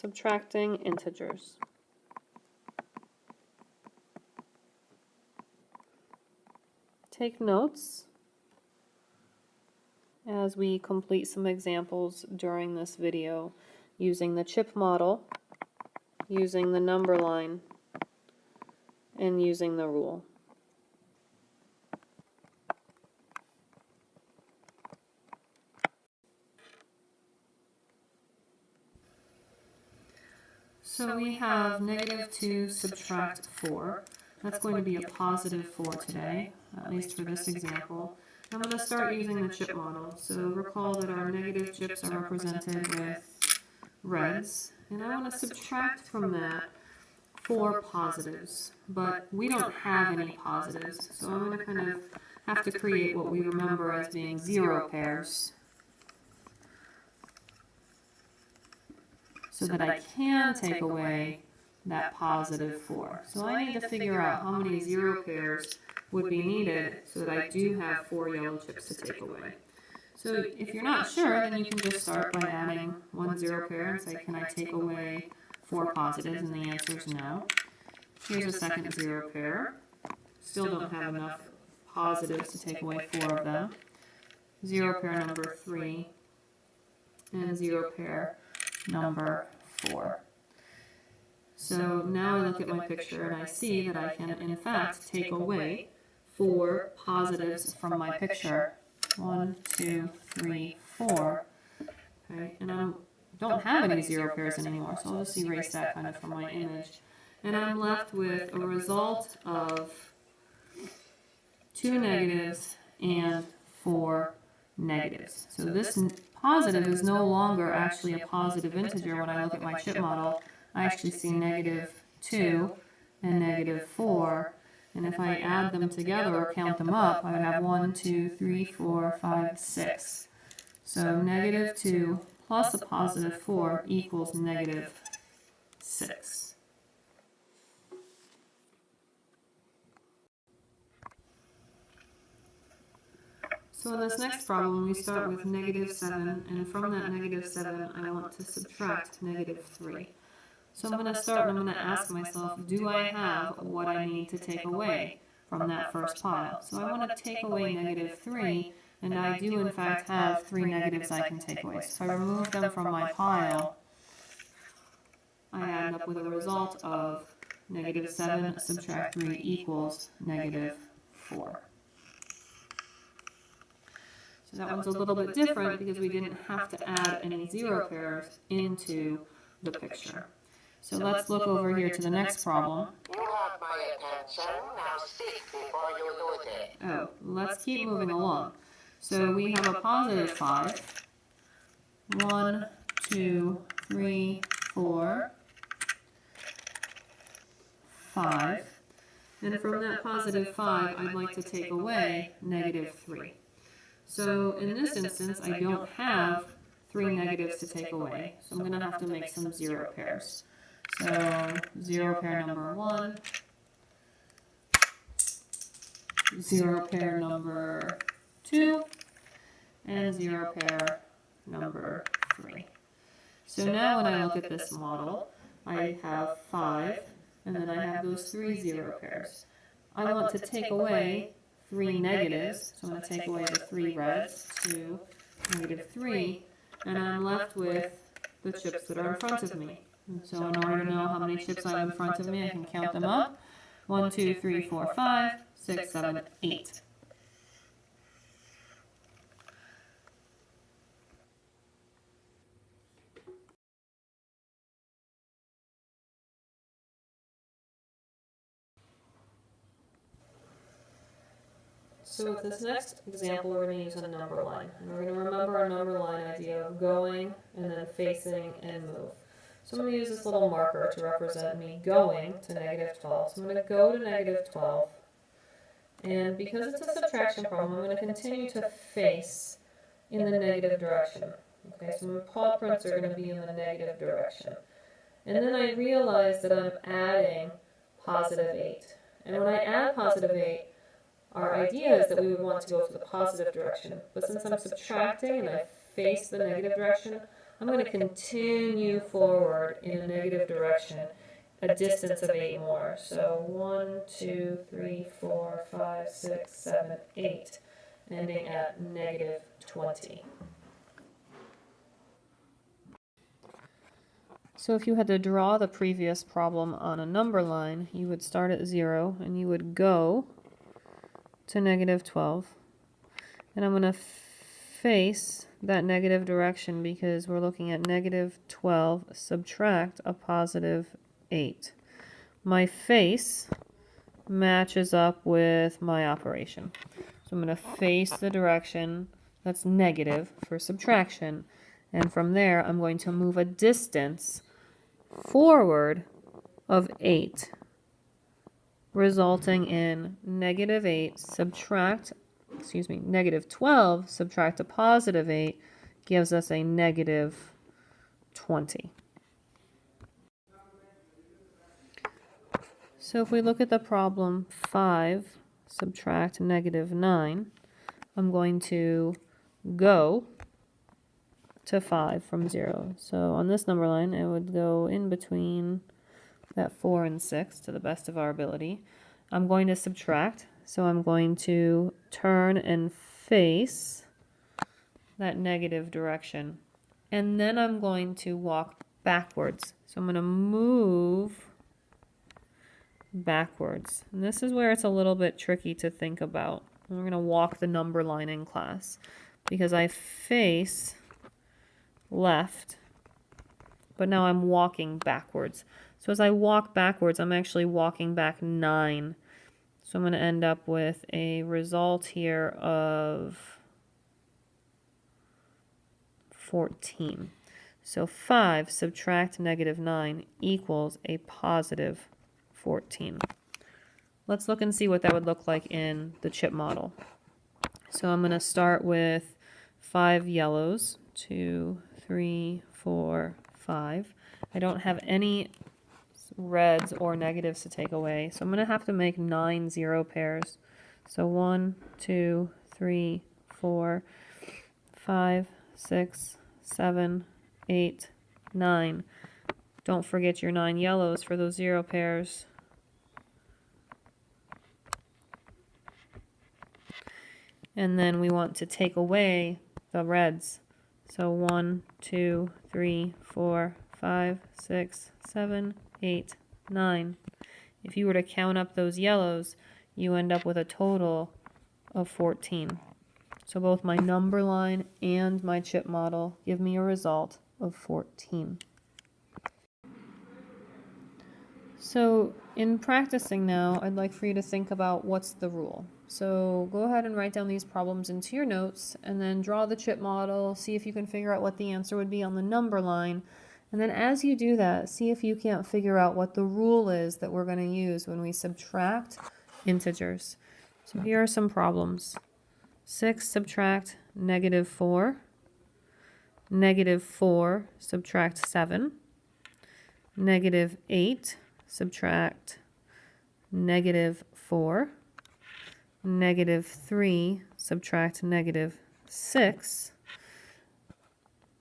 subtracting integers. Take notes as we complete some examples during this video using the chip model, using the number line, and using the rule. So we have -2 subtract 4. That's going to be a positive 4 today, at least for this example. I'm going to start using the chip model. So recall that our negative chips are represented with reds. And I want to subtract from that 4 positives. But we don't have any positives. So I'm going to kind of have to create what we remember as being 0 pairs, so that I can take away that positive 4. So I need to figure out how many 0 pairs would be needed so that I do have 4 yellow chips to take away. So if you're not sure, then you can just start by adding 1 0 pair and say, can I take away 4 positives? And the answer is no. Here's a second 0 pair. Still don't have enough positives to take away 4 of them. 0 pair number 3 and 0 pair number 4. So now I look at my picture and I see that I can in fact take away 4 positives from my picture. 1, 2, 3, 4. Okay, and I don't have any 0 pairs anymore, so I'll just erase that kind of from my image. And I'm left with a result of 2 negatives and 4 negatives. So this positive is no longer actually a positive integer. When I look at my chip model, I actually see -2 and -4. And if I add them together or count them up, I would have 1, 2, 3, 4, 5, 6. So -2 plus a positive 4 equals -6. So in this next problem, we start with -7, and from that -7, I want to subtract -3. So I'm going to start and I'm going to ask myself, do I have what I need to take away from that first pile? So I want to take away -3, and I do in fact have 3 negatives I can take away. So if I remove them from my pile, I end up with a result of -7 subtract 3 equals -4. So that one's a little bit different because we didn't have to add any 0 pairs into the picture. So let's look over here to the next problem. You have my attention. Now speak before you lose it. Oh, let's keep moving along. So we have a positive 5. 1, 2, 3, 4, 5. And from that positive 5, I'd like to take away -3. So in this instance, I don't have 3 negatives to take away. So I'm going to have to make some 0 pairs. So 0 pair number 1, 0 pair number 2, and 0 pair number 3. So now when I look at this model, I have 5, and then I have those 3 0 pairs. I want to take away 3 negatives, so I'm going to take away the 3 reds, 2, -3, and I'm left with the chips that are in front of me. And so in order to know how many chips I have in front of me, I can count them up. 1, 2, 3, 4, 5, 6, 7, 8. So with this next example, we're going to use a number line. And we're going to remember our number line idea of going and then facing and move. So I'm going to use this little marker to represent me going to -12. So I'm going to go to -12. And because it's a subtraction problem, I'm going to continue to face in the negative direction. Okay, so my paw prints are going to be in the negative direction. And then I realize that I'm adding +8. And when I add +8, our idea is that we would want to go to the positive direction. But since I'm subtracting and I face the negative direction, I'm going to continue forward in a negative direction, a distance of 8 more. So 1, 2, 3, 4, 5, 6, 7, 8, ending at negative 20. So if you had to draw the previous problem on a number line, you would start at 0 and you would go to negative 12. And I'm going to face that negative direction because we're looking at negative 12 subtract a positive 8. My face matches up with my operation. So I'm going to face the direction that's negative for subtraction. And from there, I'm going to move a distance forward of 8, resulting in negative 8 subtract, negative 12 subtract a positive 8 gives us a negative 20. So if we look at the problem 5 subtract negative 9, I'm going to go to 5 from 0. So on this number line, it would go in between that 4 and 6 to the best of our ability. I'm going to subtract, so I'm going to turn and face that negative direction. And then I'm going to walk backwards. So I'm going to move backwards. And this is where it's a little bit tricky to think about. We're going to walk the number line in class because I face left, but now I'm walking backwards. So as I walk backwards, I'm actually walking back 9. So I'm going to end up with a result here of 14. So 5 subtract negative 9 equals a positive 14. Let's look and see what that would look like in the chip model. So I'm going to start with 5 yellows, 2, 3, 4, 5. I don't have any reds or negatives to take away, so I'm going to have to make 9 0 pairs. So 1, 2, 3, 4, 5, 6, 7, 8, 9. Don't forget your 9 yellows for those 0 pairs. And then we want to take away the reds. So 1, 2, 3, 4, 5, 6, 7, 8, 9. If you were to count up those yellows, you end up with a total of 14. So both my number line and my chip model give me a result of 14. So in practicing now, I'd like for you to think about what's the rule. So go ahead and write down these problems into your notes and then draw the chip model, see if you can figure out what the answer would be on the number line. And then as you do that, see if you can't figure out what the rule is that we're going to use when we subtract integers. So here are some problems. 6 subtract negative 4. Negative 4 subtract 7. Negative 8 subtract negative 4. Negative 3 subtract negative 6.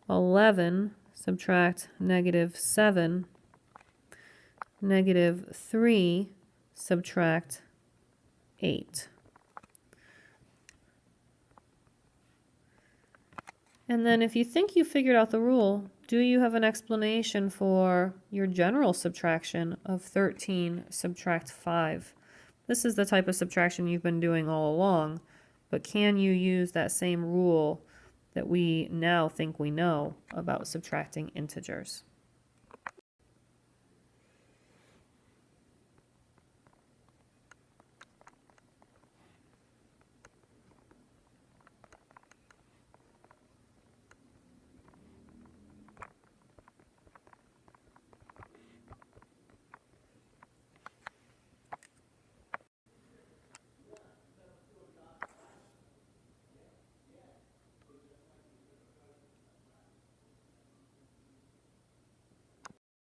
11 subtract negative 7. Negative 3 subtract 8. And then if you think you figured out the rule, do you have an explanation for your general subtraction of 13 subtract 5? This is the type of subtraction you've been doing all along, but can you use that same rule that we now think we know about subtracting integers?